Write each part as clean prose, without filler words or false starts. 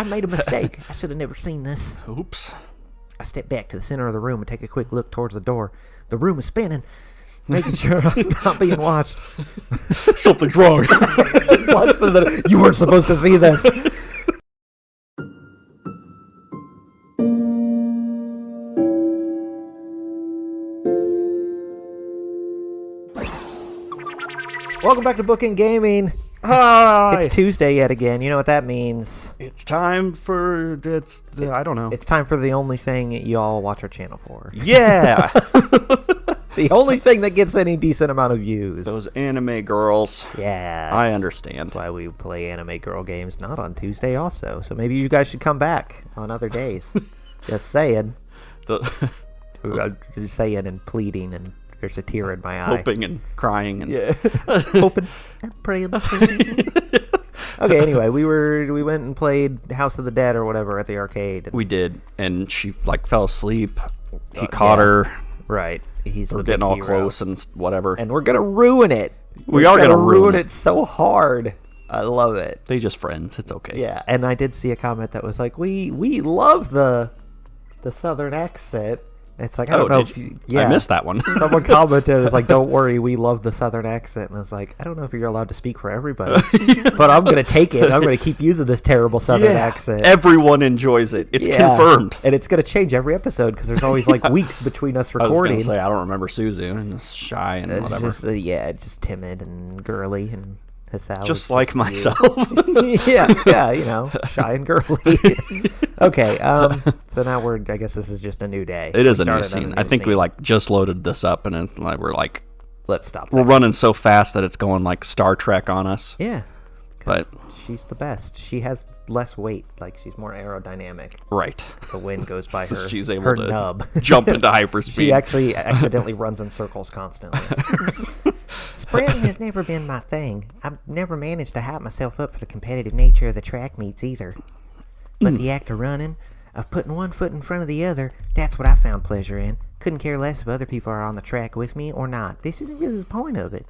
I made a mistake. I should have never seen this. Oops. I step back to the center of the room and take a quick look towards the door. The room is spinning, making sure I'm not being watched. Something's wrong. You weren't supposed to see this. Welcome back to Bookend Gaming. Hi. It's Tuesday yet again. You know what that means. It's time for... I don't know. It's time for the only thing you all watch our channel for. Yeah. The only thing that gets any decent amount of views. Those anime girls. Yeah. I understand. That's why we play anime girl games not on Tuesday also. So maybe you guys should come back on other days. Just saying. Just saying and pleading, and there's a tear in my eye. Hoping and crying. And yeah. Hoping and praying. Okay, anyway, we went and played House of the Dead or whatever at the arcade. We did, and she fell asleep. He caught her. Right. We're getting all close and whatever. And we're gonna ruin it. We are gonna ruin it so hard. I love it. They just friends. It's okay. Yeah, and I did see a comment that was like, "We love the southern accent." It's like, I don't know if you... Yeah. I missed that one. Someone commented, it was like, "Don't worry, we love the southern accent." And I was like, I don't know if you're allowed to speak for everybody, but I'm going to take it. I'm going to keep using this terrible southern accent. Everyone enjoys it. It's confirmed. And it's going to change every episode because there's always like weeks between us recording. I was going to say, I don't remember Suzu, and it's shy and it's whatever. Just, just timid and girly, and Hisao just like myself. yeah, you know, shy and girly. Okay, so now I guess this is just a new day. It is a new scene. I think we just loaded this up, and then we're like, let's stop. We're running so fast that it's going like Star Trek on us. Yeah, but she's the best. She has less weight, like she's more aerodynamic. Right. The wind goes by so her. She's able her to nub. Jump into hyperspeed. She actually accidentally runs in circles constantly. Sprinting has never been my thing. I've never managed to hype myself up for the competitive nature of the track meets either. But the act of running, of putting one foot in front of the other, that's what I found pleasure in. Couldn't care less if other people are on the track with me or not. This isn't really the point of it.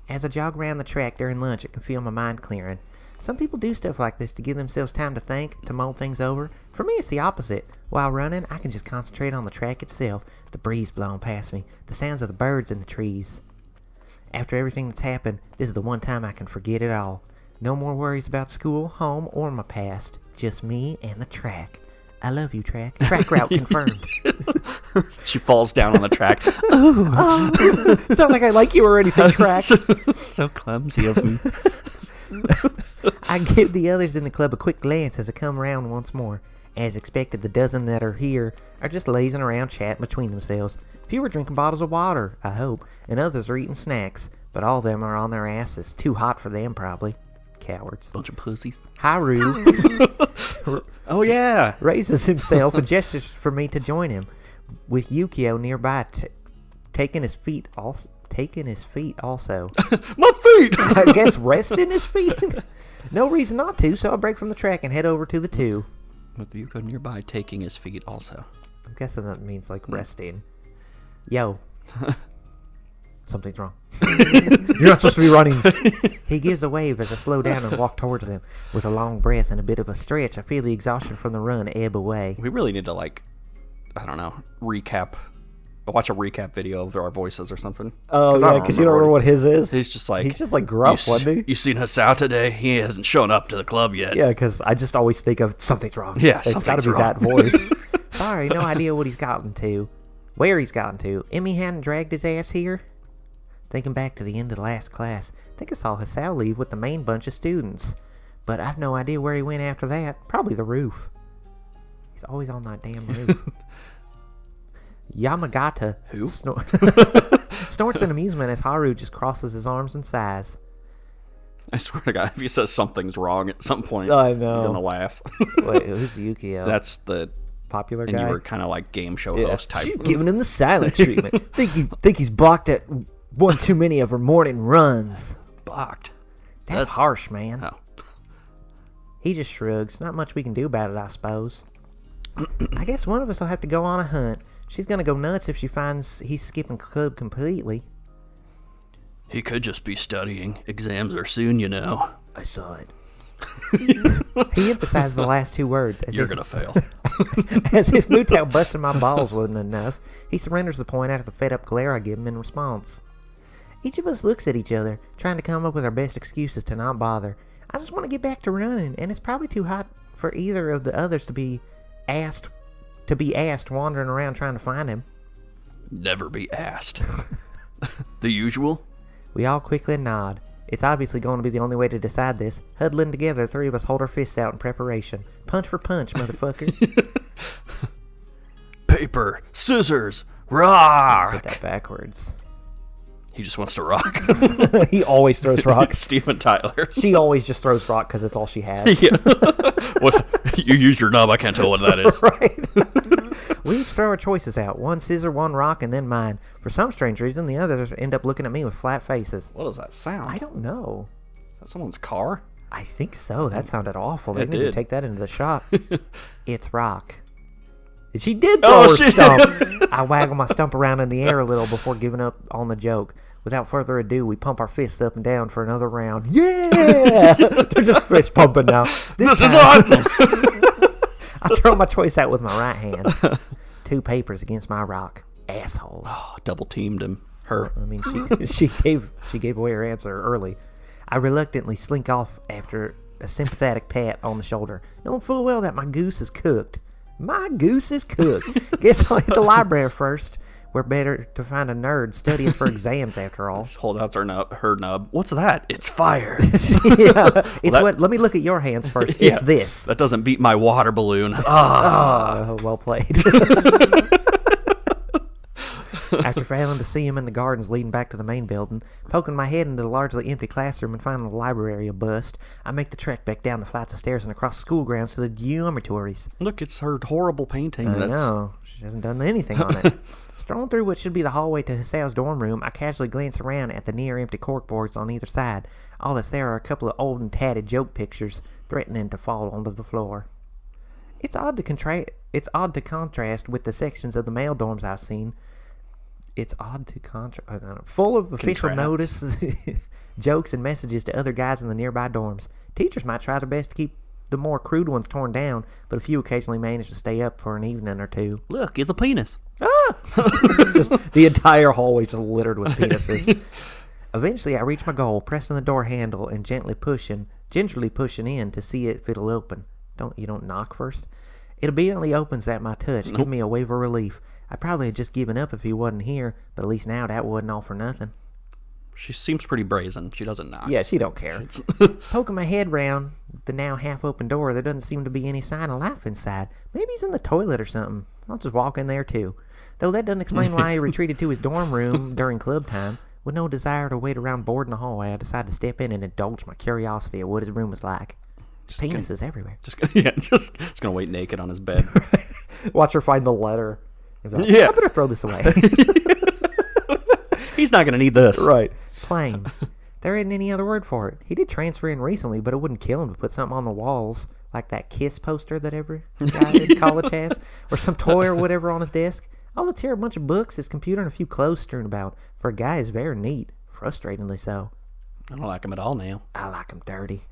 As I jog around the track during lunch, I can feel my mind clearing. Some people do stuff like this to give themselves time to think, to mull things over. For me, it's the opposite. While running, I can just concentrate on the track itself, the breeze blowing past me, the sounds of the birds in the trees. After everything that's happened, this is the one time I can forget it all. No more worries about school, home, or my past. Just me and the track. I love you, track. Track route confirmed. She falls down on the track. It's not like I like you or anything, track. So clumsy of me. I give the others in the club a quick glance as I come around once more. As expected, the dozen that are here are just lazing around chatting between themselves. Few are drinking bottles of water, I hope, and others are eating snacks, but all of them are on their asses. Too hot for them, probably. Cowards. Bunch of pussies. Haru oh yeah, raises himself and gestures for me to join him, with Yukio nearby taking his feet also. My feet! I guess resting his feet? No reason not to, so I'll break from the track and head over to the two. With Yuko nearby taking his feet also. I'm guessing that means like resting. Yo. Something's wrong. You're not supposed to be running. He gives a wave as I slow down and walk towards him. With a long breath and a bit of a stretch, I feel the exhaustion from the run ebb away. We really need to, I don't know, watch a recap video of our voices or something. Oh, yeah, because you don't remember what his is? He's just like gruff, wasn't he? You seen Hisao today? He hasn't shown up to the club yet. Yeah, because I just always think of something's wrong. Yeah, it's got to be that voice. Sorry, no idea what he's gotten to. Where he's gotten to. Emmy hadn't dragged his ass here? Thinking back to the end of the last class, I think I saw Hisao leave with the main bunch of students. But I've no idea where he went after that. Probably the roof. He's always on that damn roof. Yamagata Who? snorts in amusement as Haru just crosses his arms and sighs. I swear to God, if he says something's wrong at some point, I know. I'm gonna laugh. Wait, who's Yukio? That's the popular guy. And you were kind of like game show host type. She's giving him the silent treatment. think he's balked at one too many of her morning runs. Balked? That's harsh, man. Oh. He just shrugs. Not much we can do about it, I suppose. I guess one of us will have to go on a hunt. She's gonna go nuts if she finds he's skipping club completely. He could just be studying. Exams are soon, you know. I saw it. He emphasized the last two words. You're going to fail. As if Mutao busting my balls wasn't enough, he surrenders the point out of the fed-up glare I give him in response. Each of us looks at each other, trying to come up with our best excuses to not bother. I just want to get back to running, and it's probably too hot for either of the others to be asked wandering around trying to find him. Never be asked. The usual? We all quickly nod. It's obviously going to be the only way to decide this. Huddling together, the three of us hold our fists out in preparation. Punch for punch, motherfucker. Paper, scissors, rock! Put that backwards. He just wants to rock. He always throws rocks. Steven Tyler. She always just throws rock because it's all she has. Yeah. What? You used your knob. I can't tell what that is. Right. We each throw our choices out. One scissor, one rock, and then mine. For some strange reason, the others end up looking at me with flat faces. What does that sound? I don't know. Is that someone's car? I think so. That sounded awful. They It need to did. take that into the shop. It's rock. And she did throw her stump. I waggle my stump around in the air a little before giving up on the joke. Without further ado, we pump our fists up and down for another round. Yeah! They're just fist pumping now. This is awesome! I throw my choice out with my right hand. 2 papers against my rock. Assholes. Oh, double teamed him. Her. I mean, she gave away her answer early. I reluctantly slink off after a sympathetic pat on the shoulder, knowing full well that my goose is cooked. My goose is cooked. Guess I'll hit the library first. We're better to find a nerd studying for exams after all. Hold out her nub. What's that? It's fire. Yeah, let me look at your hands first. It's this. That doesn't beat my water balloon. Oh, well played. After failing to see him in the gardens leading back to the main building, poking my head into the largely empty classroom and finding the library a bust, I make the trek back down the flights of stairs and across the school grounds to the dormitories. Look, it's her horrible painting. I know. She hasn't done anything on it. Strolling through what should be the hallway to Hisao's dorm room, I casually glance around at the near-empty corkboards on either side. All that's there are a couple of old and tatted joke pictures threatening to fall onto the floor. It's odd to contrast with the sections of the male dorms I've seen. It's odd to contrast. Full of official notices, jokes, and messages to other guys in the nearby dorms. Teachers might try their best to keep the more crude ones torn down, but a few occasionally manage to stay up for an evening or two. Look, it's a penis. Ah! Just the entire hallway just littered with penises. Eventually, I reach my goal, pressing the door handle and gingerly pushing in to see if it'll open. You don't knock first? It obediently opens at my touch, giving me a wave of relief. I'd probably have just given up if he wasn't here, but at least now that wasn't all for nothing. She seems pretty brazen. She doesn't knock. Yeah, she don't care. Poking my head round the now half-open door, there doesn't seem to be any sign of life inside. Maybe he's in the toilet or something. I'll just walk in there, too. Though that doesn't explain why he retreated to his dorm room during club time. With no desire to wait around bored in the hallway, I decided to step in and indulge my curiosity at what his room was like. Penises everywhere. Just gonna wait naked on his bed. Watch her find the letter. Like, Yeah. I better throw this away. He's not gonna need this. Right. Plain. There isn't any other word for it. He did transfer in recently, but it wouldn't kill him to put something on the walls, like that Kiss poster that every guy in college has, or some toy or whatever on his desk. All that's here, a bunch of books, his computer, and a few clothes strewn about. For a guy, is very neat. Frustratingly so. I don't like him at all now. I like him dirty.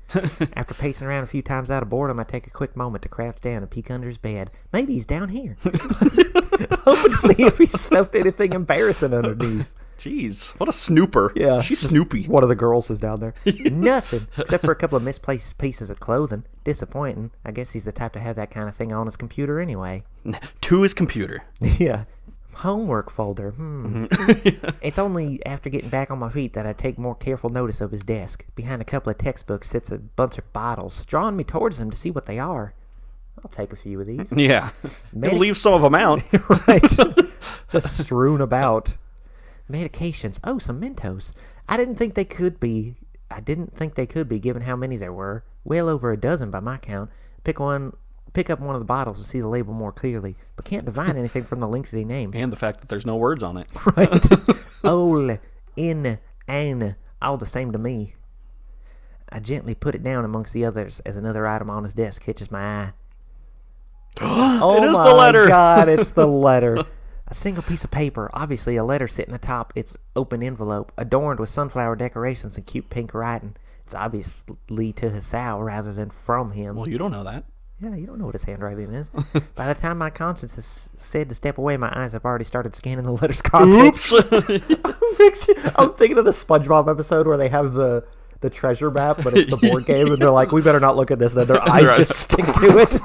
After pacing around a few times out of boredom, I take a quick moment to crouch down and peek under his bed. Maybe he's down here. Hoping to see if he's stuffed anything embarrassing underneath. Jeez, what a snooper. Yeah. She's Snoopy. One of the girls is down there. Nothing, except for a couple of misplaced pieces of clothing. Disappointing. I guess he's the type to have that kind of thing on his computer anyway. To his computer. Yeah. Homework folder. It's only after getting back on my feet that I take more careful notice of his desk. Behind a couple of textbooks sits a bunch of bottles, drawing me towards them to see what they are. I'll take a few of these. Yeah. And leave some of them out. Right. Just strewn about. Medications. Oh, some Mentos. I didn't think they could be given how many there were. Well over a dozen by my count. Pick up one of the bottles to see the label more clearly, but can't divine anything from the lengthy name. And the fact that there's no words on it. Right. Ol, in, an, all the same to me. I gently put it down amongst the others as another item on his desk catches my eye. Oh, it is my the letter. God, it's the letter. A single piece of paper, obviously a letter sitting atop its open envelope, adorned with sunflower decorations and cute pink writing. It's obviously to Hisao rather than from him. Well, you don't know that. Yeah, you don't know what his handwriting is. By the time my conscience has said to step away, my eyes have already started scanning the letter's contents. Oops. I'm thinking of the SpongeBob episode where they have the treasure map, but it's the board game, and they're like, we better not look at this. Then their eyes just stick to it.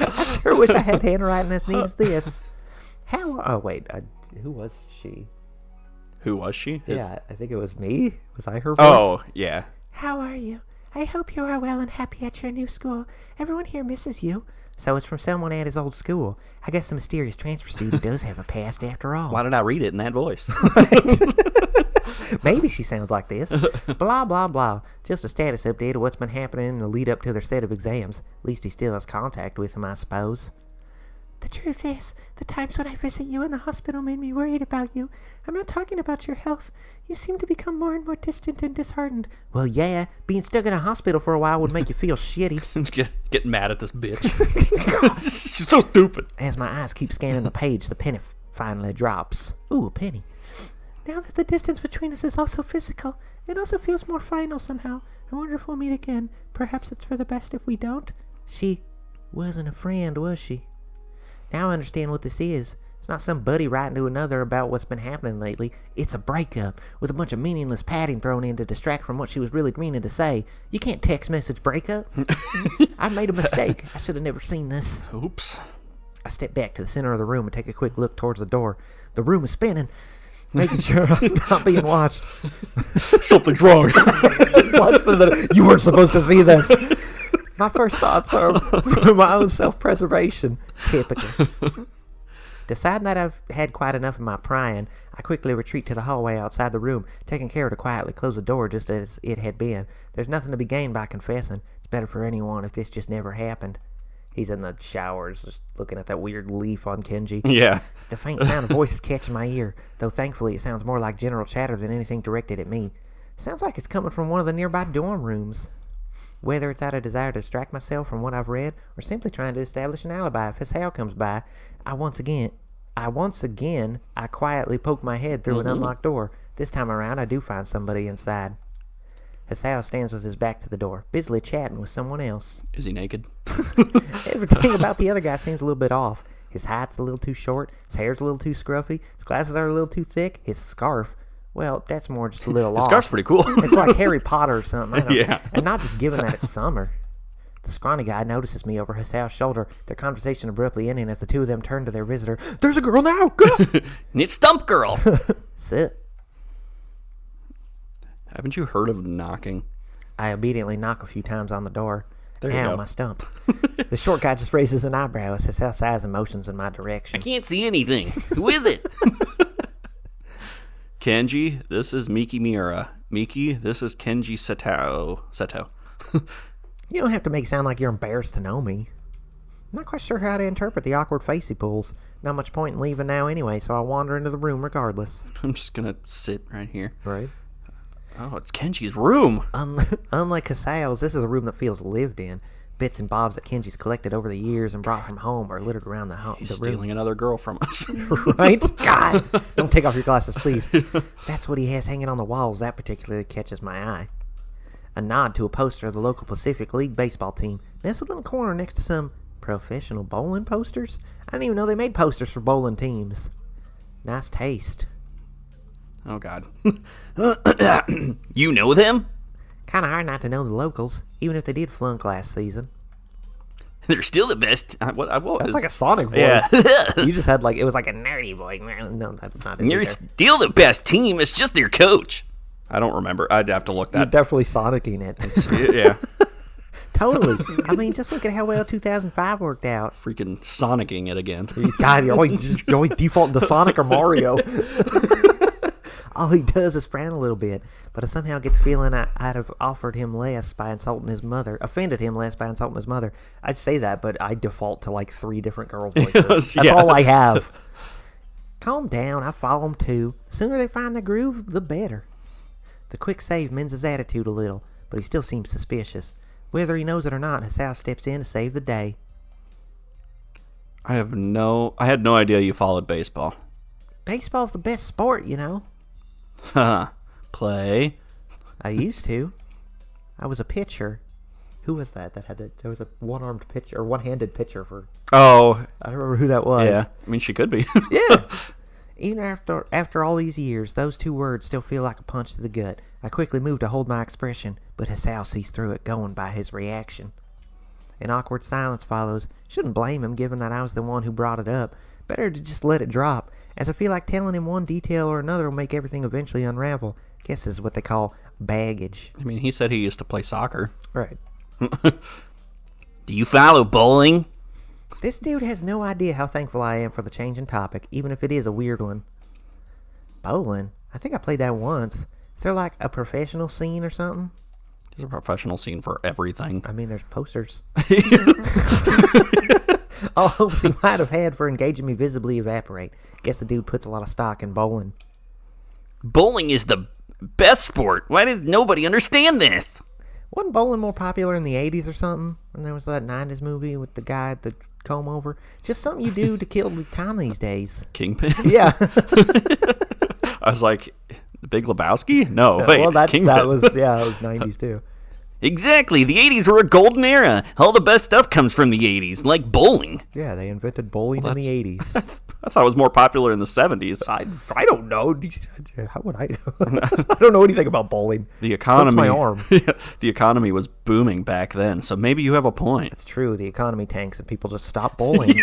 I sure wish I had handwriting as neat as this. Oh, wait. Who was she? Who was she? Yeah, I think it was me. Was I her voice? Oh, yeah. How are you? I hope you are well and happy at your new school. Everyone here misses you. So it's from someone at his old school. I guess the mysterious transfer student does have a past after all. Why did I read it in that voice? Maybe she sounds like this. Blah, blah, blah. Just a status update of what's been happening in the lead up to their set of exams. At least he still has contact with them, I suppose. The truth is, the times when I visit you in the hospital made me worried about you. I'm not talking about your health. You seem to become more and more distant and disheartened. Well, yeah, being stuck in a hospital for a while would make you feel shitty. Get mad at this bitch. She's so stupid. As my eyes keep scanning the page, the penny finally drops. Ooh, a penny. Now that the distance between us is also physical, it also feels more final somehow. I wonder if we'll meet again. Perhaps it's for the best if we don't. She wasn't a friend, was she? Now I understand what this is. It's not some buddy writing to another about what's been happening lately. It's a breakup, with a bunch of meaningless padding thrown in to distract from what she was really meaning to say. You can't text message breakup. I made a mistake. I should have never seen this. Oops. I step back to the center of the room and take a quick look towards the door. The room is spinning, making sure I'm not being watched. Something's wrong. You weren't supposed to see this. My first thoughts are for my own self-preservation. Typical. Deciding that I've had quite enough of my prying, I quickly retreat to the hallway outside the room, taking care to quietly close the door just as it had been. There's nothing to be gained by confessing. It's better for anyone if this just never happened. He's in the showers, just looking at that weird leaf on Kenji. Yeah. The faint sound of voices catching my ear, though thankfully it sounds more like general chatter than anything directed at me. Sounds like it's coming from one of the nearby dorm rooms. Whether it's out of desire to distract myself from what I've read, or simply trying to establish an alibi if Hisao comes by, I once again quietly poke my head through an unlocked door. This time around, I do find somebody inside. Hisao stands with his back to the door, busily chatting with someone else. Is he naked? Everything about the other guy seems a little bit off. His height's a little too short, his hair's a little too scruffy, his glasses are a little too thick, his scarf, well, that's more just a little off. His scarf's pretty cool. It's like Harry Potter or something. Yeah. And not just given that it's summer. The scrawny guy notices me over Hisao's shoulder, their conversation abruptly ending as the two of them turn to their visitor. There's a girl now! Go! Knit Stump Girl! Sit. Haven't you heard of knocking? I obediently knock a few times on the door. There you Ow, go. my stump. The short guy just raises an eyebrow as Hisao sighs and motions in my direction. I can't see anything. Who is it? Kenji, this is Miki Miura. Miki, this is Kenji Seto. You don't have to make it sound like you're embarrassed to know me. I'm not quite sure how to interpret the awkward face he pulls. Not much point in leaving now anyway, so I'll wander into the room regardless. I'm just gonna sit right here. Right. Oh, it's Kenji's room. Unlike Hisao's, this is a room that feels lived in. Bits and bobs that Kenji's collected over the years and brought from home are littered around the room. He's stealing another girl from us. Right? God! Don't take off your glasses, please. That's what he has hanging on the walls that particularly catches my eye. A nod to a poster of the local Pacific League baseball team, nestled in the corner next to some professional bowling posters. I didn't even know they made posters for bowling teams. Nice taste. Oh, God. You know them? Kind of hard not to know the locals, even if they did flunk last season. They're still the best. That's like a Sonic voice. Yeah. You just had it was like a nerdy voice. No, that's not it. You're either. still the best team. It's just their coach. I don't remember. I'd have to look You're that. definitely Sonicing it. Yeah. Totally. I mean, just look at how well 2005 worked out. Freaking Sonicing it again. God, you're always defaulting to Sonic or Mario. All he does is frown a little bit, but I somehow get the feeling I'd have offended him less by insulting his mother. I'd say that, but I default to like 3 different girl voices. That's all I have. Calm down, I follow him too. The sooner they find the groove, the better. The quick save mends his attitude a little, but he still seems suspicious. Whether he knows it or not, Hisao steps in to save the day. I had no idea you followed baseball. Baseball's the best sport, you know. Haha. Play. I used to. I was a pitcher. Who was that? There was a one-armed pitcher or one-handed pitcher for. Oh, I don't remember who that was. yeah. I mean, she could be. Yeah. Even after all these years, those two words still feel like a punch to the gut. I quickly moved to hold my expression, but Hisao sees through it, going by his reaction. An awkward silence follows. Shouldn't blame him, given that I was the one who brought it up. Better to just let it drop, as I feel like telling him one detail or another will make everything eventually unravel. Guess this is what they call baggage. I mean, he said he used to play soccer. Right. Do you follow bowling? This dude has no idea how thankful I am for the change in topic, even if it is a weird one. Bowling? I think I played that once. Is there like a professional scene or something? There's a professional scene for everything. I mean, there's posters. All hopes he might have had for engaging me visibly evaporate. Guess the dude puts a lot of stock in bowling. Bowling is the best sport. Why does nobody understand this? Wasn't bowling more popular in the 80s or something? And there was that 90s movie with the guy at the comb over. Just something you do to kill the time these days. Kingpin? Yeah. I was like, Big Lebowski? No, wait, well, that Kingpin. was 90s too. Exactly. The 80s were a golden era. All the best stuff comes from the 80s, like bowling. Yeah, they invented bowling in the 80s. I thought it was more popular in the 70s. I don't know. How would I know? I don't know anything about bowling. The economy. What's my arm? The economy was booming back then, so maybe you have a point. It's true. The economy tanks and people just stop bowling.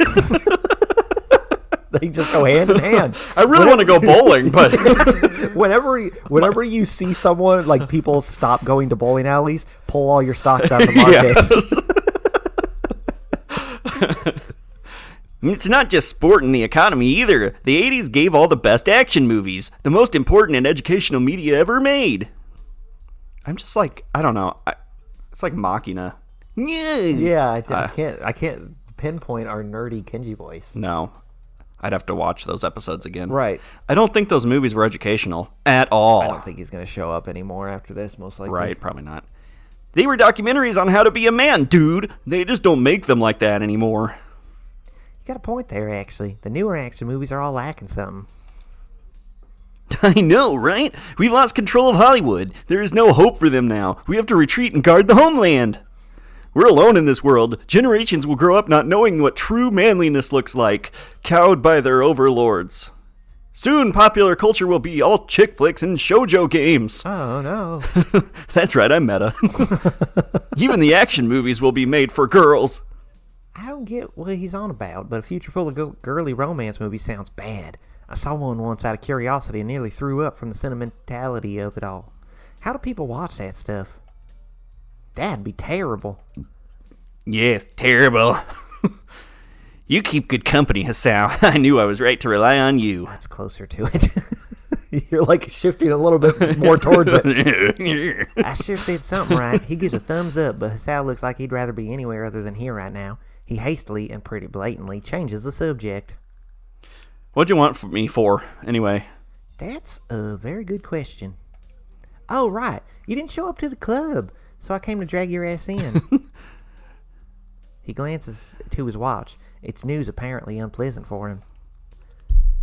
They just go hand in hand. I really want to go bowling, but whenever you see someone, like people stop going to bowling alleys, pull all your stocks out of the market. It's not just sport and the economy either. The 80s gave all the best action movies, the most important and educational media ever made. I'm just like, I don't know. It's like Machina. Yeah, I can't pinpoint our nerdy Kenji voice. No. I'd have to watch those episodes again. Right. I don't think those movies were educational at all. I don't think he's going to show up anymore after this, most likely. Right, probably not. They were documentaries on how to be a man, dude. They just don't make them like that anymore. You got a point there, actually. The newer action movies are all lacking something. I know, right? We've lost control of Hollywood. There is no hope for them now. We have to retreat and guard the homeland. We're alone in this world. Generations will grow up not knowing what true manliness looks like, cowed by their overlords. Soon, popular culture will be all chick flicks and shoujo games. Oh, no. That's right, I'm meta. Even the action movies will be made for girls. I don't get what he's on about, but a future full of girly romance movies sounds bad. I saw one once out of curiosity and nearly threw up from the sentimentality of it all. How do people watch that stuff? That'd be terrible. Yes, terrible. You keep good company, Hisao. I knew I was right to rely on you. That's closer to it. You're like shifting a little bit more towards it. I sure said something right. He gives a thumbs up, but Hisao looks like he'd rather be anywhere other than here right now. He hastily and pretty blatantly changes the subject. What'd you want me for, anyway? That's a very good question. Oh, right. You didn't show up to the club, so I came to drag your ass in. He glances to his watch. It's news apparently unpleasant for him.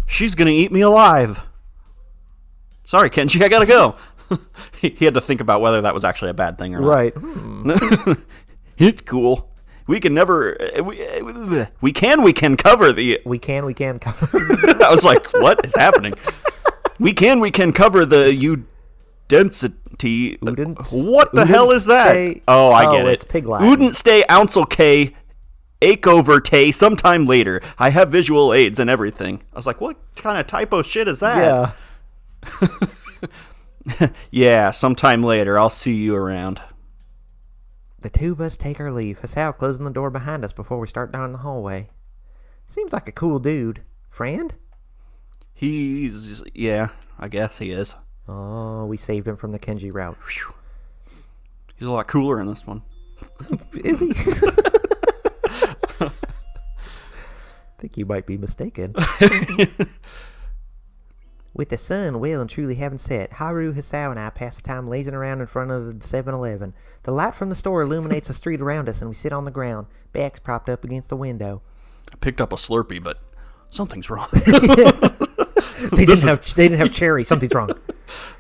She's gonna eat me alive. Sorry, Kenji, I gotta go. He had to think about whether that was actually a bad thing or not. Right. It's cool. We can never... We can cover the... We can cover. I was like, what is happening? We can cover the density. What the hell is that? Oh, I get it. It's pig Latin. Udent stay ounsel K, ake over tay sometime later. I have visual aids and everything. I was like, what kind of typo shit is that? Yeah. Yeah, sometime later. I'll see you around. The two of us take our leave, Hisao closing the door behind us before we start down the hallway. Seems like a cool dude. Friend? Yeah, I guess he is. Oh, we saved him from the Kenji route. Whew. He's a lot cooler in this one. Is he? I think you might be mistaken. With the sun well and truly having set, Haru, Hisao, and I pass the time lazing around in front of the 7-Eleven. The light from the store illuminates the street around us, and we sit on the ground, backs propped up against the window. I picked up a Slurpee, but something's wrong. They didn't have cherry. Something's wrong.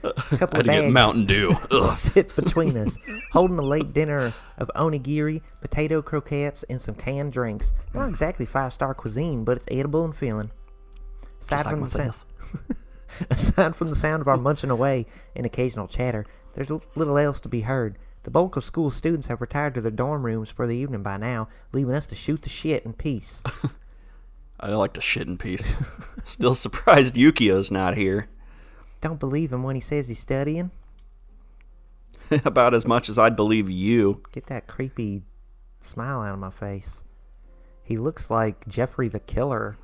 Couple I of had to get bags Mountain Dew. Ugh. sit between us, holding a late dinner of onigiri, potato croquettes, and some canned drinks. Not exactly 5-star cuisine, but it's edible and filling. Just like myself. Aside from the sound of our munching away and occasional chatter, there's little else to be heard. The bulk of school students have retired to their dorm rooms for the evening by now, leaving us to shoot the shit in peace. I like to shit in peace. Still surprised Yukio's not here. Don't believe him when he says he's studying. About as much as I'd believe you. Get that creepy smile out of my face. He looks like Jeffrey the Killer.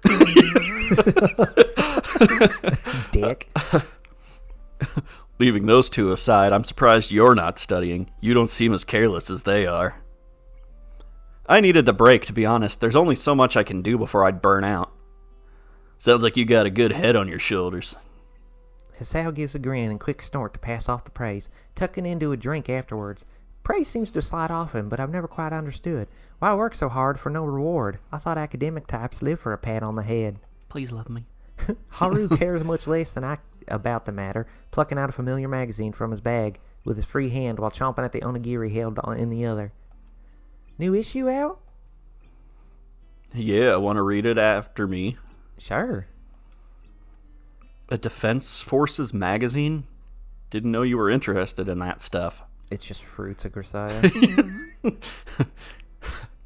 Dick. Leaving those two aside, I'm surprised you're not studying. You don't seem as careless as they are. I needed the break, to be honest. There's only so much I can do before I'd burn out. Sounds like you got a good head on your shoulders. Hisao gives a grin and quick snort to pass off the praise, tucking into a drink afterwards. Praise seems to slide off him, but I've never quite understood. Why work so hard for no reward? I thought academic types live for a pat on the head. Please love me. Haru cares much less than I about the matter, plucking out a familiar magazine from his bag with his free hand while chomping at the onigiri held in the other. New issue out? Yeah, want to read it after me? Sure. A Defense Forces magazine? Didn't know you were interested in that stuff. It's just fruits of Grisaya.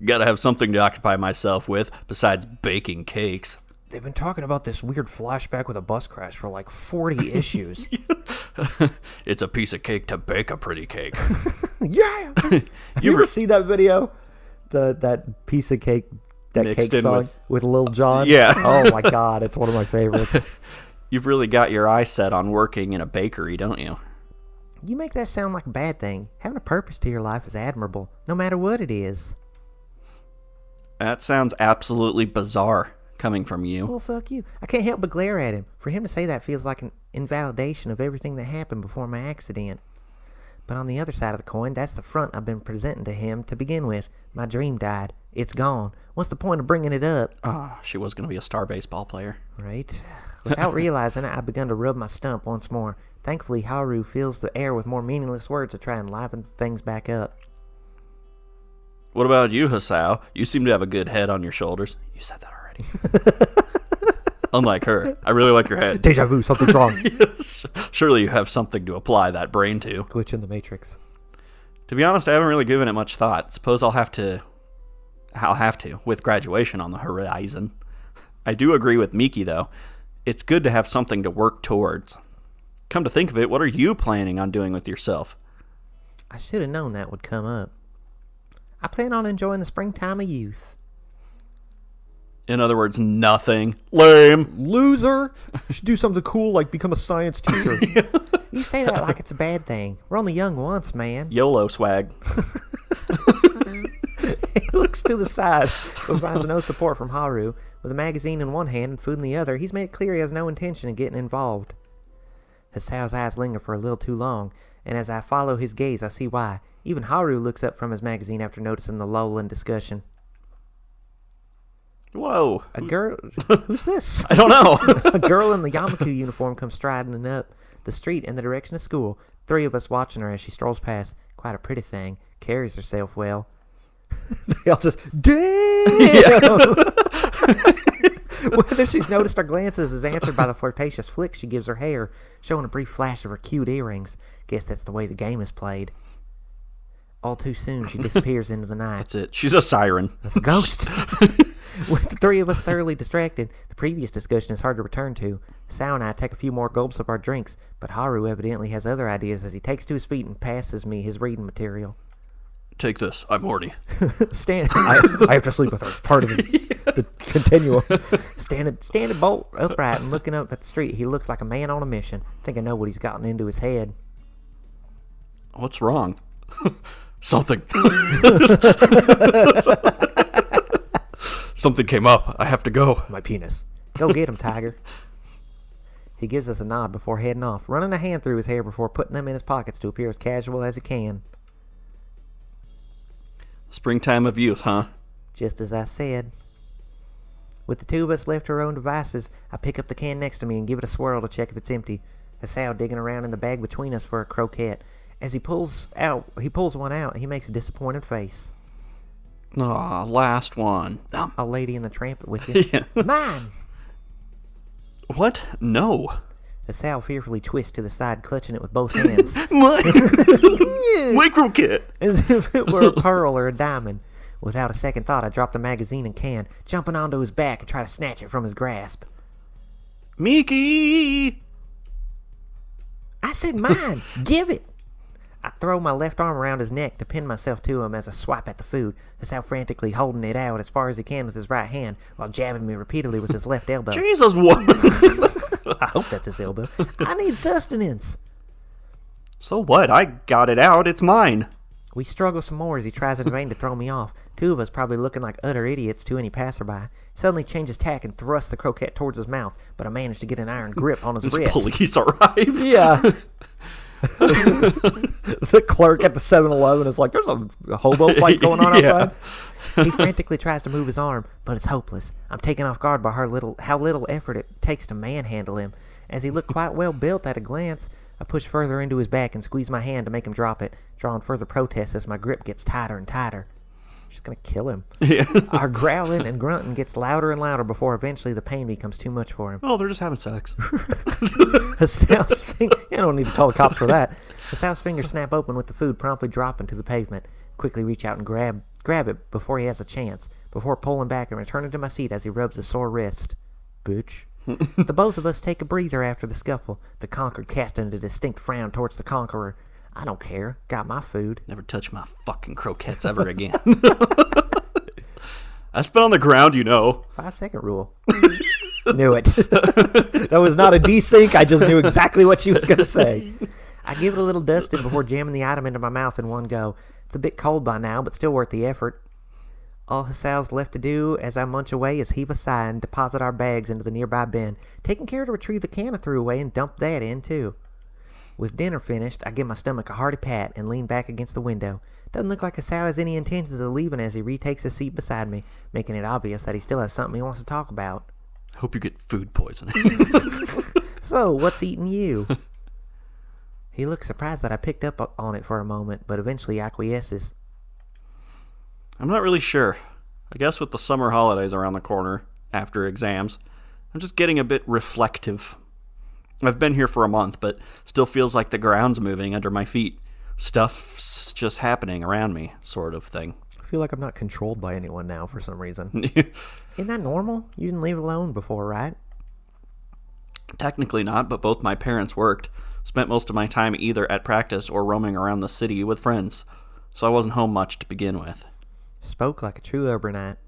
Gotta have something to occupy myself with besides baking cakes. They've been talking about this weird flashback with a bus crash for like 40 issues. It's a piece of cake to bake a pretty cake. Yeah! You ever see that video? That piece of cake, that Mixed cake in song with Lil Jon? Yeah. Oh my god, it's one of my favorites. You've really got your eye set on working in a bakery, don't you? You make that sound like a bad thing. Having a purpose to your life is admirable, no matter what it is. That sounds absolutely bizarre, coming from you. Well, fuck you. I can't help but glare at him. For him to say that feels like an invalidation of everything that happened before my accident. But on the other side of the coin, that's the front I've been presenting to him to begin with. My dream died. It's gone. What's the point of bringing it up? She was going to be a star baseball player. Right? Without realizing it, I've begun to rub my stump once more. Thankfully, Haru fills the air with more meaningless words to try and liven things back up. What about you, Hisao? You seem to have a good head on your shoulders. You said that already. Unlike her. I really like your head. Deja vu, something's wrong. Yes. Surely you have something to apply that brain to. Glitch in the Matrix. To be honest, I haven't really given it much thought. Suppose I'll have to, with graduation on the horizon. I do agree with Miki, though. It's good to have something to work towards. Come to think of it, what are you planning on doing with yourself? I should have known that would come up. I plan on enjoying the springtime of youth. In other words, nothing. Lame. Loser! You should do something cool like become a science teacher. You say that like it's a bad thing. We're only young once, man. YOLO swag. He looks to the side, but finds no support from Haru. With a magazine in one hand and food in the other, he's made it clear he has no intention of getting involved. Hisao's eyes linger for a little too long, and as I follow his gaze, I see why. Even Haru looks up from his magazine after noticing the lull in discussion. Whoa. A girl... Who's this? I don't know. A girl in the Yamaku uniform comes striding up the street in the direction of school. 3 of us watching her as she strolls past. Quite a pretty thing. Carries herself well. They all just... Damn! Whether she's noticed our glances is answered by the flirtatious flick she gives her hair, showing a brief flash of her cute earrings. Guess that's the way the game is played. All too soon, she disappears into the night. That's it. She's a siren. That's a ghost. With the 3 of us thoroughly distracted, the previous discussion is hard to return to. Sao and I take a few more gulps of our drinks, but Haru evidently has other ideas as he takes to his feet and passes me his reading material. Take this. I'm horny. I have to sleep with her. It's part of the continuum. Standing bolt upright and looking up at the street, he looks like a man on a mission. I think I know what he's gotten into his head. What's wrong? Something. Something came up. I have to go. My penis. Go get him, Tiger. He gives us a nod before heading off, running a hand through his hair before putting them in his pockets to appear as casual as he can. Springtime of youth, huh? Just as I said. With the 2 of us left to our own devices, I pick up the can next to me and give it a swirl to check if it's empty. Hisao digging around in the bag between us for a croquette. As he pulls one out, he makes a disappointed face. Aw, last one. I'll Lady and the Tramp it with you. Yeah. Mine! What? No. Hisao fearfully twists to the side, clutching it with both hands. My croquette. As if it were a pearl or a diamond. Without a second thought, I drop the magazine and can, jumping onto his back and try to snatch it from his grasp. Miki! I said mine! Give it! I throw my left arm around his neck to pin myself to him as I swipe at the food, Hisao frantically holding it out as far as he can with his right hand while jabbing me repeatedly with his left elbow. Jesus, what? I hope that's his elbow. I need sustenance. So what? I got it out. It's mine. We struggle some more as he tries in vain to throw me off. Two of us probably looking like utter idiots to any passerby. Suddenly changes tack and thrusts the croquette towards his mouth, but I manage to get an iron grip on his wrist. Police arrive. Yeah. The clerk at the 7-Eleven is like, there's a hobo fight going on outside. He frantically tries to move his arm, but it's hopeless. I'm taken off guard by how little effort it takes to manhandle him. As he looked quite well built at a glance, I push further into his back and squeeze my hand to make him drop it, drawing further protest as my grip gets tighter and tighter. Just gonna kill him. Yeah. Our growling and grunting gets louder and louder before eventually the pain becomes too much for him. Oh, they're just having sex. Hisao's finger, I don't need to call the cops for that. Hisao's fingers snap open with the food promptly dropping to the pavement. Quickly reach out and grab it before he has a chance, before pulling back and returning to my seat as he rubs his sore wrist. Bitch. The both of us take a breather after the scuffle, the conquered casting a distinct frown towards the conqueror. I don't care. Got my food. Never touch my fucking croquettes ever again. I spit on the ground, you know. 5-second rule. Knew it. That was not a desync. I just knew exactly what she was going to say. I give it a little dusting before jamming the item into my mouth in one go. It's a bit cold by now, but still worth the effort. All Hisao's left to do as I munch away is heave a sigh and deposit our bags into the nearby bin, taking care to retrieve the can I threw away and dump that in too. With dinner finished, I give my stomach a hearty pat and lean back against the window. Doesn't look like Hisao has any intentions of leaving as he retakes his seat beside me, making it obvious that he still has something he wants to talk about. Hope you get food poisoning. So, what's eating you? He looks surprised that I picked up on it for a moment, but eventually acquiesces. I'm not really sure. I guess with the summer holidays around the corner, after exams, I'm just getting a bit reflective. I've been here for a month, but still feels like the ground's moving under my feet. Stuff's just happening around me, sort of thing. I feel like I'm not controlled by anyone now for some reason. Isn't that normal? You didn't leave alone before, right? Technically not, but both my parents worked. Spent most of my time either at practice or roaming around the city with friends, so I wasn't home much to begin with. Spoke like a true urbanite.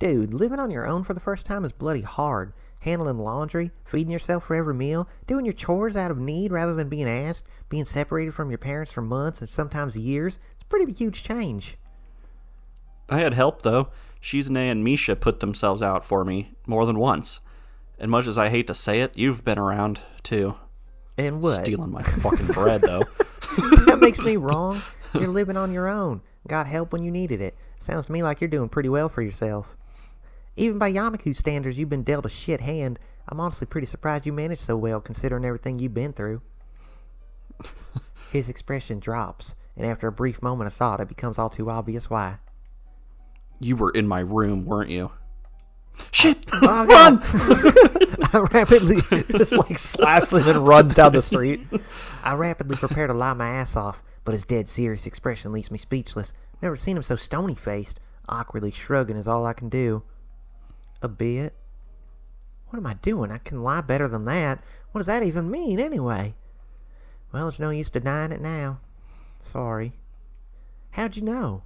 Dude, living on your own for the first time is bloody hard. Handling laundry, feeding yourself for every meal, doing your chores out of need rather than being asked, being separated from your parents for months and sometimes years. It's a pretty huge change. I had help, though. Shizune and Misha put themselves out for me more than once. And much as I hate to say it, you've been around, too. And what? Stealing my fucking bread, though. That makes me wrong. You're living on your own. Got help when you needed it. Sounds to me like you're doing pretty well for yourself. Even by Iwanako standards, you've been dealt a shit hand. I'm honestly pretty surprised you managed so well, considering everything you've been through. His expression drops, and after a brief moment of thought, it becomes all too obvious why. You were in my room, weren't you? Shit! Oh, Run! I rapidly just slaps him and runs down the street. I rapidly prepare to lie my ass off, but his dead serious expression leaves me speechless. Never seen him so stony-faced. Awkwardly shrugging is all I can do. A bit. What am I doing? I can lie better than that. What does that even mean, anyway? Well, there's no use denying it now. Sorry. How'd you know?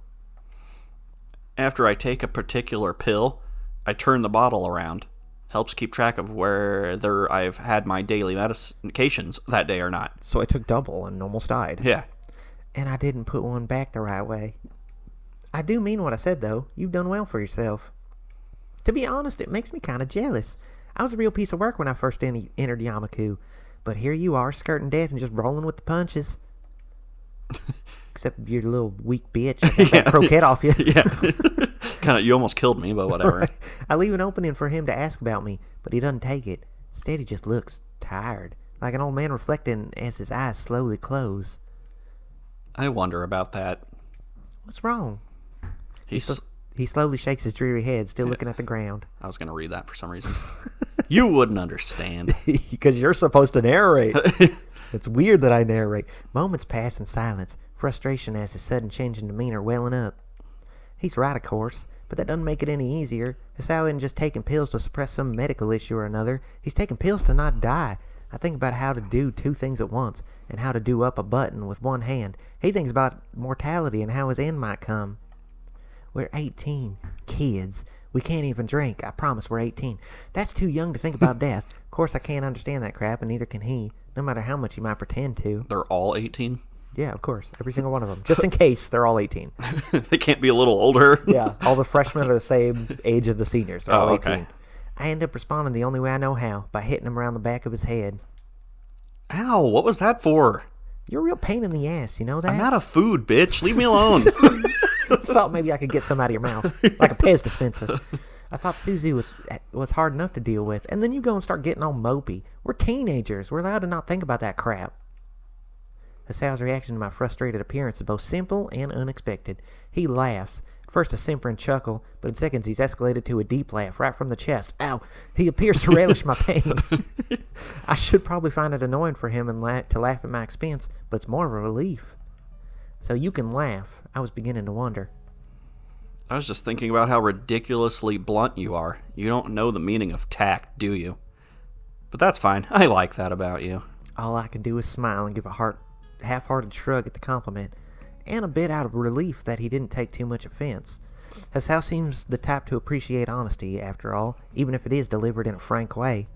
After I take a particular pill, I turn the bottle around. Helps keep track of whether I've had my daily medications that day or not. So I took double and almost died. Yeah. And I didn't put one back the right way. I do mean what I said, though. You've done well for yourself. To be honest, it makes me kind of jealous. I was a real piece of work when I first entered Iwanako, but here you are, skirting death and just rolling with the punches. Except you're a little weak bitch. I got that croquette off you. Yeah. Kind of, you almost killed me, but whatever. Right. I leave an opening for him to ask about me, but he doesn't take it. Instead, he just looks tired, like an old man reflecting as his eyes slowly close. I wonder about that. What's wrong? He's... He slowly shakes his dreary head, still looking at the ground. I was going to read that for some reason. You wouldn't understand. Because you're supposed to narrate. It's weird that I narrate. Moments pass in silence, frustration as his sudden change in demeanor welling up. He's right, of course, but that doesn't make it any easier. Hisao isn't just taking pills to suppress some medical issue or another. He's taking pills to not die. I think about how to do two things at once, and how to do up a button with one hand. He thinks about mortality and how his end might come. We're 18. Kids. We can't even drink. I promise we're 18. That's too young to think about death. Of course, I can't understand that crap, and neither can he, no matter how much he might pretend to. They're all 18? Yeah, of course. Every single one of them. Just in case, they're all 18. They can't be a little older? Yeah, all the freshmen are the same age as the seniors. They're all 18. Okay. I end up responding the only way I know how, by hitting him around the back of his head. Ow, what was that for? You're a real pain in the ass, you know that? I'm out of food, bitch. Leave me alone. Thought maybe I could get some out of your mouth, like a Pez dispenser. I thought Susie was hard enough to deal with, and then you go and start getting all mopey. We're teenagers. We're allowed to not think about that crap. Hisao's reaction to my frustrated appearance is both simple and unexpected. He laughs. At first a simpering chuckle, but in seconds he's escalated to a deep laugh right from the chest. Ow! He appears to relish my pain. I should probably find it annoying for him to laugh at my expense, but it's more of a relief. So you can laugh. I was beginning to wonder. I was just thinking about how ridiculously blunt you are. You don't know the meaning of tact, do you? But that's fine. I like that about you. All I can do is smile and give a half-hearted shrug at the compliment, and a bit out of relief that he didn't take too much offense. Hisao seems the type to appreciate honesty, after all, even if it is delivered in a frank way.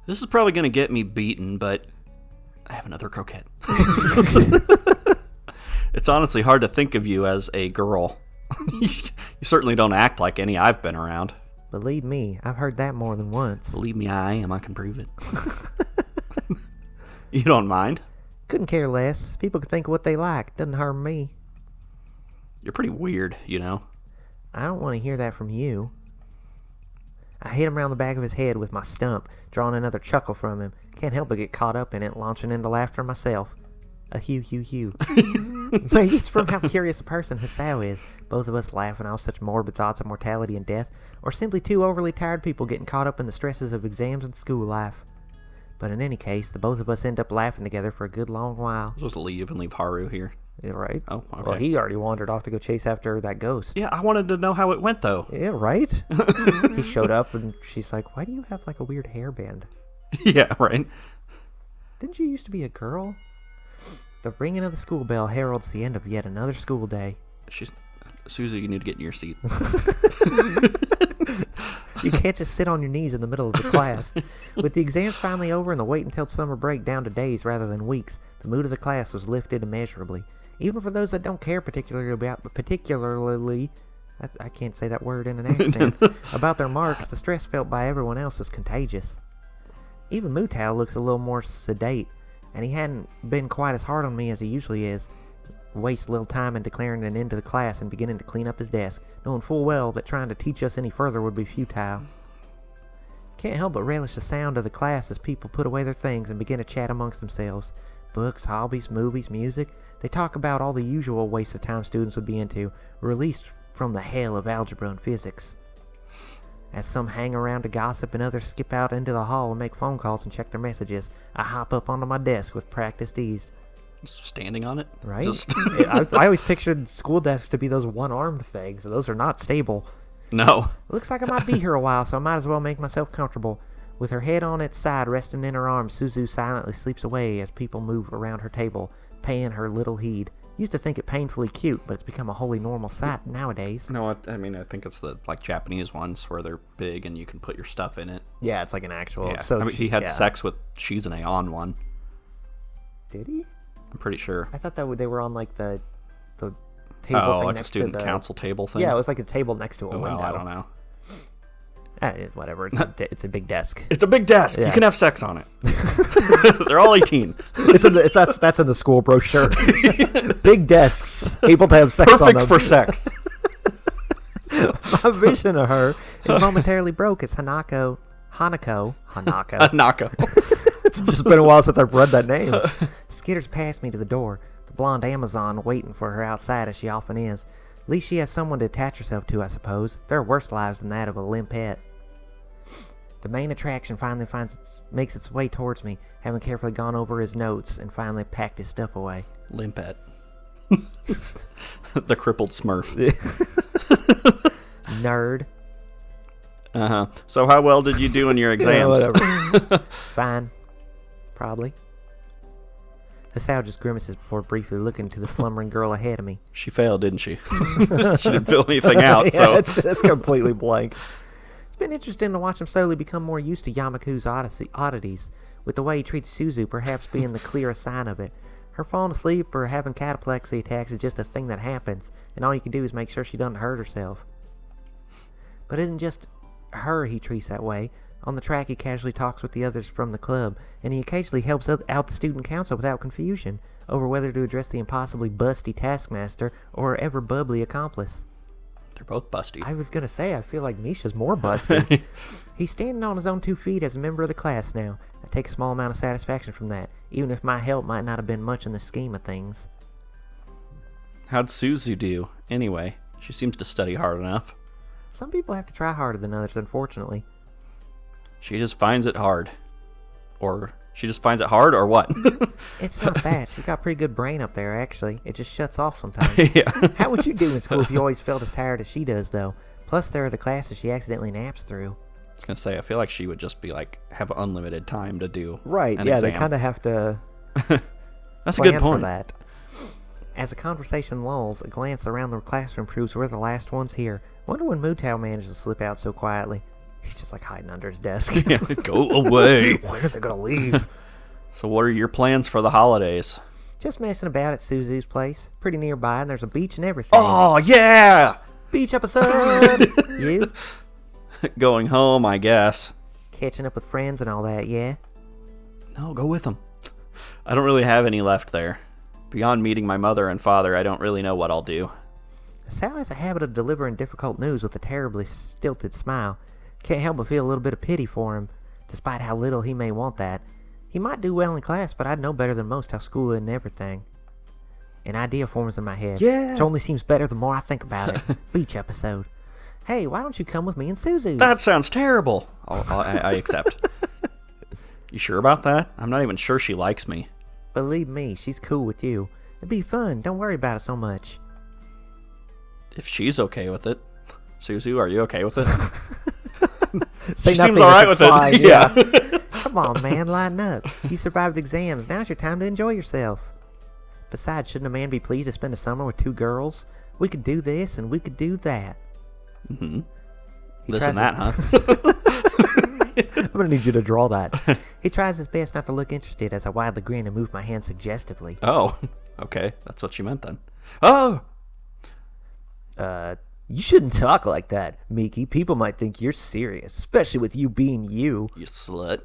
This is probably going to get me beaten, but I have another croquette. It's honestly hard to think of you as a girl. You certainly don't act like any I've been around. Believe me, I've heard that more than once. Believe me, I am. I can prove it. You don't mind? Couldn't care less. People can think what they like. Doesn't harm me. You're pretty weird, you know. I don't want to hear that from you. I hit him around the back of his head with my stump, drawing another chuckle from him. Can't help but get caught up in it, launching into laughter myself. A hue. Maybe it's from how curious a person Hisao is, both of us laughing off such morbid thoughts of mortality and death, or simply two overly tired people getting caught up in the stresses of exams and school life. But in any case, the both of us end up laughing together for a good long while. Just leave and leave Haru here. Yeah, right? Oh, okay. Well, he already wandered off to go chase after that ghost. Yeah, I wanted to know how it went, though. Yeah, right? He showed up and she's like, why do you have like a weird hairband? Yeah, right? Didn't you used to be a girl? The ringing of the school bell heralds the end of yet another school day. Susie, you need to get in your seat. You can't just sit on your knees in the middle of the class. With the exams finally over and the wait until summer break down to days rather than weeks, the mood of the class was lifted immeasurably. Even for those that don't care particularly, I can't say that word in an accent, about their marks, the stress felt by everyone else is contagious. Even Mutao looks a little more sedate, and he hadn't been quite as hard on me as he usually is. Waste little time in declaring an end to the class and beginning to clean up his desk, knowing full well that trying to teach us any further would be futile. Can't help but relish the sound of the class as people put away their things and begin to chat amongst themselves. Books, hobbies, movies, music. They talk about all the usual wastes of time students would be into, released from the hell of algebra and physics. As some hang around to gossip and others skip out into the hall and make phone calls and check their messages, I hop up onto my desk with practiced ease. Standing on it? Right? I always pictured school desks to be those one-armed things, and those are not stable. No. Looks like I might be here a while, so I might as well make myself comfortable. With her head on its side resting in her arms, Suzu silently sleeps away as people move around her table, paying her little heed. Used to think it painfully cute, but it's become a wholly normal sight nowadays. No, I mean, I think it's the Japanese ones where they're big and you can put your stuff in it. Yeah, it's like an actual... Yeah. So I mean, he had sex with Shizune on one. Did he? I'm pretty sure. I thought that they were on like the table thing like next a student to the council table thing? Yeah, it was like a table next to a window. Well, I don't know. Whatever. It's a big desk. It's a big desk. Yeah. You can have sex on it. They're all 18. That's in the school brochure. Big desks, able to have sex on them. Perfect for sex. My vision of her is momentarily broke as Hanako It's just been a while since I've read that name. Skitters past me to the door, the blonde Amazon waiting for her outside as she often is. At least she has someone to attach herself to, I suppose. There are worse lives than that of a limpet. The main attraction finally makes its way towards me, having carefully gone over his notes and finally packed his stuff away. Limpet. The crippled Smurf. Nerd. Uh-huh. So how well did you do in your exams? Whatever. Fine. Probably. Hisao just grimaces before briefly looking to the slumbering girl ahead of me. She failed, didn't she? She didn't fill anything out, so... It's completely blank. It's been interesting to watch him slowly become more used to Yamaku's oddities, with the way he treats Suzu perhaps being the clearest sign of it. Her falling asleep or having cataplexy attacks is just a thing that happens, and all you can do is make sure she doesn't hurt herself. But it isn't just her he treats that way. On the track, he casually talks with the others from the club, and he occasionally helps out the student council without confusion over whether to address the impossibly busty taskmaster or ever bubbly accomplice. They're both busty. I was going to say, I feel like Misha's more busty. He's standing on his own 2 feet as a member of the class now. I take a small amount of satisfaction from that, even if my help might not have been much in the scheme of things. How'd Suzu do, anyway? She seems to study hard enough. Some people have to try harder than others, unfortunately. She just finds it hard. Or she just finds it hard, or what? It's not that. She's got a pretty good brain up there, actually. It just shuts off sometimes. Yeah. How would you do in school if you always felt as tired as she does, though? Plus, there are the classes she accidentally naps through. I was going to say, I feel like she would just be like, have unlimited time to do Right, an yeah, exam. they kind of have to That's a plan good for point. that. As the conversation lulls, a glance around the classroom proves we're the last ones here. Wonder when Mutao managed to slip out so quietly. He's just like hiding under his desk. Yeah, go away. When are they gonna leave? So what are your plans for the holidays? Just messing about at Suzu's place. Pretty nearby, and there's a beach and everything. Oh, yeah! Beach episode! You? Going home, I guess. Catching up with friends and all that, yeah? No, go with them. I don't really have any left there. Beyond meeting my mother and father, I don't really know what I'll do. Sal has a habit of delivering difficult news with a terribly stilted smile. Can't help but feel a little bit of pity for him, despite how little he may want that. He might do well in class, but I'd know better than most how school is and everything. An idea forms in my head. Yeah. It only seems better the more I think about it. Beach episode. Hey, why don't you come with me and Suzu? That sounds terrible. I accept. You sure about that? I'm not even sure she likes me. Believe me, she's cool with you. It'd be fun. Don't worry about it so much. If she's okay with it. Suzu, are you okay with it? Say She nothing seems if alright it's with fine, it. yeah. Come on, man, lighten up. You survived exams. Now's your time to enjoy yourself. Besides, shouldn't a man be pleased to spend a summer with 2 girls? We could do this and we could do that. Mm-hmm. He This tries and that, huh? I'm gonna need you to draw that. He tries his best not to look interested as I widely grin and move my hand suggestively. Oh, okay. That's what you meant then. Oh! You shouldn't talk like that, Miki. People might think you're serious, especially with you being you. You slut.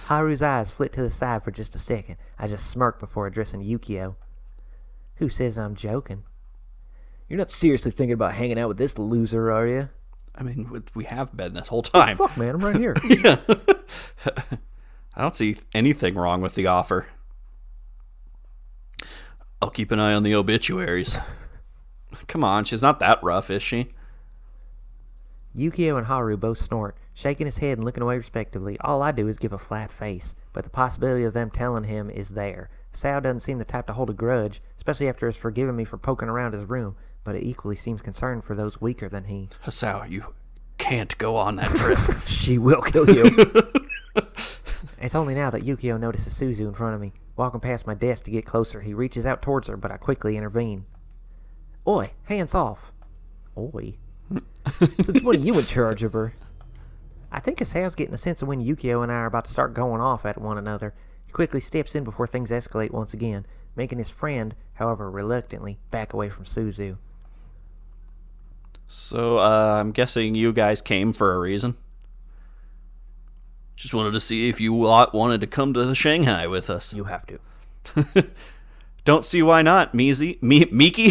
Haru's eyes flit to the side for just a second. I just smirk before addressing Yukio. Who says I'm joking? You're not seriously thinking about hanging out with this loser, are you? I mean, we have been this whole time. Fuck, man, I'm right here. Yeah. I don't see anything wrong with the offer. I'll keep an eye on the obituaries. Come on, she's not that rough, is she? Yukio and Haru both snort, shaking his head and looking away respectively. All I do is give a flat face, but the possibility of them telling him is there. Sal doesn't seem the type to hold a grudge, especially after his forgiving me for poking around his room, but it equally seems concerned for those weaker than he. Hisao, you can't go on that trip. She will kill you. It's only now that Yukio notices Suzu in front of me. Walking past my desk to get closer, he reaches out towards her, but I quickly intervene. Oi, hands off. Oi. Since when are you in charge of her? I think Hisao's getting a sense of when Yukio and I are about to start going off at one another. He quickly steps in before things escalate once again, making his friend, however reluctantly, back away from Suzu. So, I'm guessing you guys came for a reason? Just wanted to see if you lot wanted to come to Shanghai with us. You have to. Don't see why not, Miki? Meezy?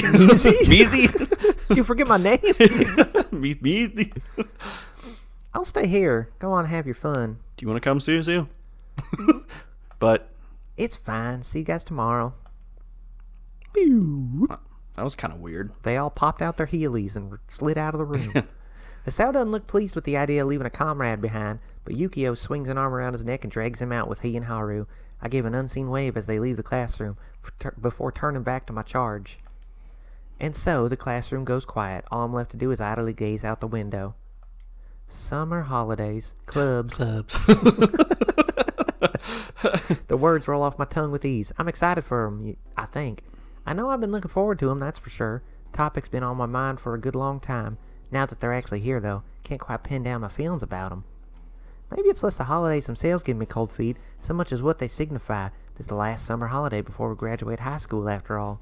Meezy? Did you forget my name? Meezy? I'll stay here. Go on and have your fun. Do you want to come, Suzu? But It's fine. See you guys tomorrow. that was kind of weird. They all popped out their heelys and slid out of the room. Hisao doesn't look pleased with the idea of leaving a comrade behind, but Yukio swings an arm around his neck and drags him out with he and Haru. I give an unseen wave as they leave the classroom before turning back to my charge. And so the classroom goes quiet. All I'm left to do is idly gaze out the window. Summer holidays, clubs. The words roll off my tongue with ease. I'm excited for them, I think. I know I've been looking forward to them, that's for sure. Topic's been on my mind for a good long time. Now that they're actually here, though, can't quite pin down my feelings about them. Maybe it's less the holidays themselves giving me cold feet, so much as what they signify. This is the last summer holiday before we graduate high school, after all.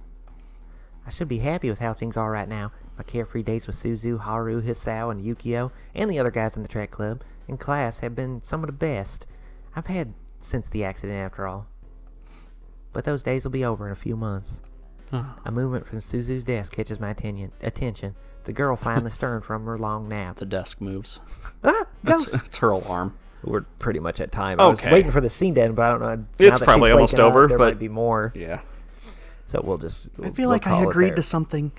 I should be happy with how things are right now. My carefree days with Suzu, Haru, Hisao, and Yukio, and the other guys in the track club, and class have been some of the best I've had since the accident, after all. But those days will be over in a few months. A movement from Suzu's desk catches my attention. The girl finally stirring from her long nap. The desk moves. Ghost! It's her alarm. We're pretty much at time. I was Okay. waiting for the scene to end, but I don't know. It's probably almost over, there but might be more. yeah. So we'll just. I feel like I agreed to something.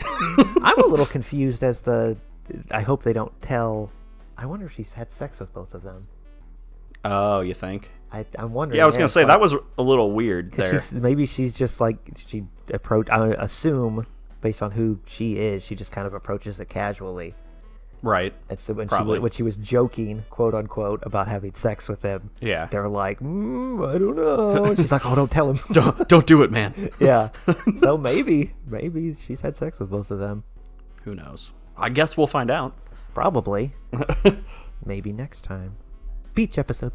I'm a little confused as I hope they don't tell. I wonder if she's had sex with both of them. Oh, you think? I'm wondering. Yeah, I was gonna say that was a little weird there. Maybe she's just like she approach. I assume based on who she is, she just kind of approaches it casually. Right. And so when Probably. she was joking, quote unquote, about having sex with him, Yeah. they were like, I don't know. And she's like, oh, don't tell him. Don't do it, man. Yeah. So maybe she's had sex with both of them. Who knows? I guess we'll find out. Probably. Maybe next time. Beach episode.